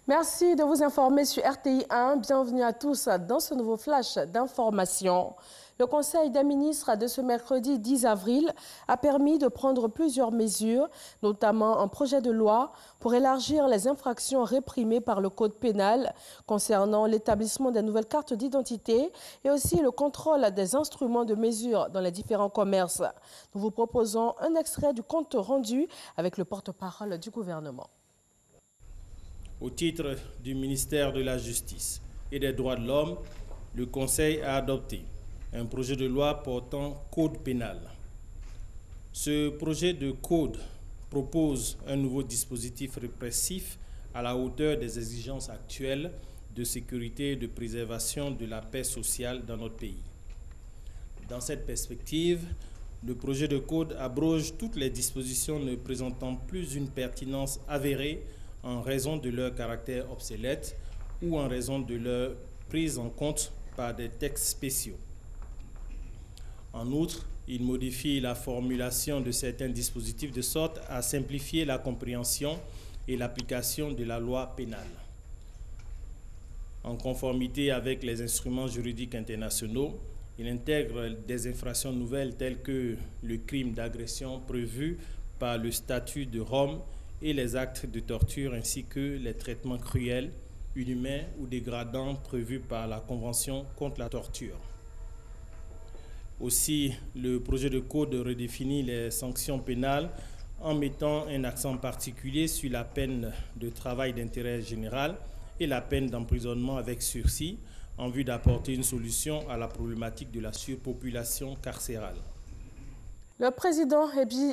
Merci de vous informer sur RTI 1. Bienvenue à tous dans ce nouveau flash d'information. Le Conseil des ministres de ce mercredi 10 avril a permis de prendre plusieurs mesures, notamment un projet de loi pour élargir les infractions réprimées par le Code pénal concernant l'établissement des nouvelles cartes d'identité et aussi le contrôle des instruments de mesure dans les différents commerces. Nous vous proposons un extrait du compte rendu avec le porte-parole du gouvernement. Au titre du ministère de la Justice et des Droits de l'Homme, le Conseil a adopté un projet de loi portant code pénal. Ce projet de code propose un nouveau dispositif répressif à la hauteur des exigences actuelles de sécurité et de préservation de la paix sociale dans notre pays. Dans cette perspective, le projet de code abroge toutes les dispositions ne présentant plus une pertinence avérée en raison de leur caractère obsolète ou en raison de leur prise en compte par des textes spéciaux. En outre, il modifie la formulation de certains dispositifs de sorte à simplifier la compréhension et l'application de la loi pénale. En conformité avec les instruments juridiques internationaux, il intègre des infractions nouvelles telles que le crime d'agression prévu par le statut de Rome et les actes de torture ainsi que les traitements cruels, inhumains ou dégradants prévus par la Convention contre la torture. Aussi, le projet de code redéfinit les sanctions pénales en mettant un accent particulier sur la peine de travail d'intérêt général et la peine d'emprisonnement avec sursis en vue d'apporter une solution à la problématique de la surpopulation carcérale. Le président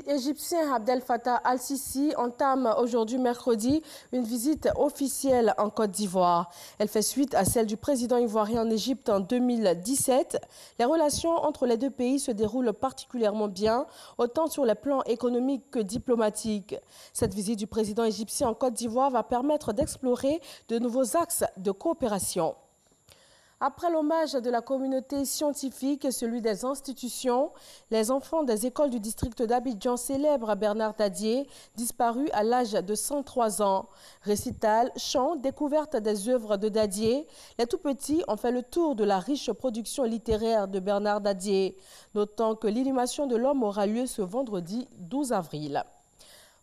égyptien Abdel Fattah al-Sisi entame aujourd'hui mercredi une visite officielle en Côte d'Ivoire. Elle fait suite à celle du président ivoirien en Égypte en 2017. Les relations entre les deux pays se déroulent particulièrement bien, autant sur les plans économiques que diplomatiques. Cette visite du président égyptien en Côte d'Ivoire va permettre d'explorer de nouveaux axes de coopération. Après l'hommage de la communauté scientifique et celui des institutions, les enfants des écoles du district d'Abidjan célèbrent Bernard Dadier, disparu à l'âge de 103 ans. Récital, chant, découverte des œuvres de Dadier, les tout-petits ont fait le tour de la riche production littéraire de Bernard Dadier, notant que l'inhumation de l'homme aura lieu ce vendredi 12 avril.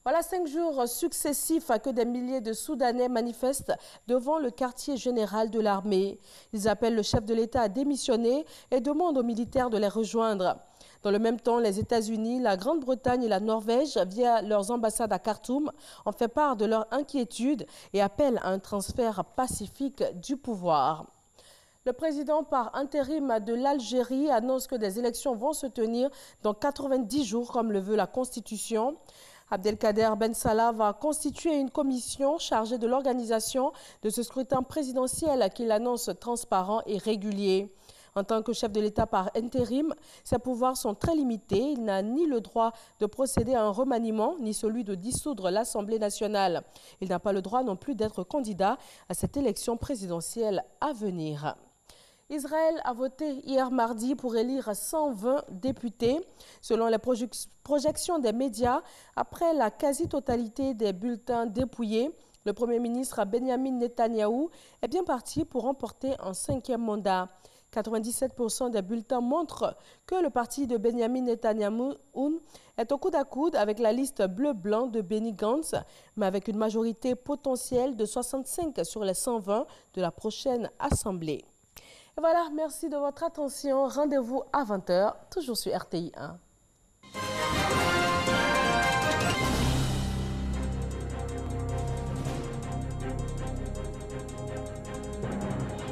Voilà 5 jours successifs que des milliers de Soudanais manifestent devant le quartier général de l'armée. Ils appellent le chef de l'État à démissionner et demandent aux militaires de les rejoindre. Dans le même temps, les États-Unis, la Grande-Bretagne et la Norvège, via leurs ambassades à Khartoum, ont fait part de leur inquiétude et appellent à un transfert pacifique du pouvoir. Le président par intérim de l'Algérie annonce que des élections vont se tenir dans 90 jours, comme le veut la Constitution. Abdelkader Ben Salah va constituer une commission chargée de l'organisation de ce scrutin présidentiel qu'il annonce transparent et régulier. En tant que chef de l'État par intérim, ses pouvoirs sont très limités. Il n'a ni le droit de procéder à un remaniement, ni celui de dissoudre l'Assemblée nationale. Il n'a pas le droit non plus d'être candidat à cette élection présidentielle à venir. Israël a voté hier mardi pour élire 120 députés. Selon les projections des médias, après la quasi-totalité des bulletins dépouillés, le Premier ministre Benjamin Netanyahou est bien parti pour remporter un 5e mandat. 97% des bulletins montrent que le parti de Benjamin Netanyahou est au coude à coude avec la liste bleu-blanc de Benny Gantz, mais avec une majorité potentielle de 65 sur les 120 de la prochaine Assemblée. Et voilà, merci de votre attention. Rendez-vous à 20 h, toujours sur RTI 1.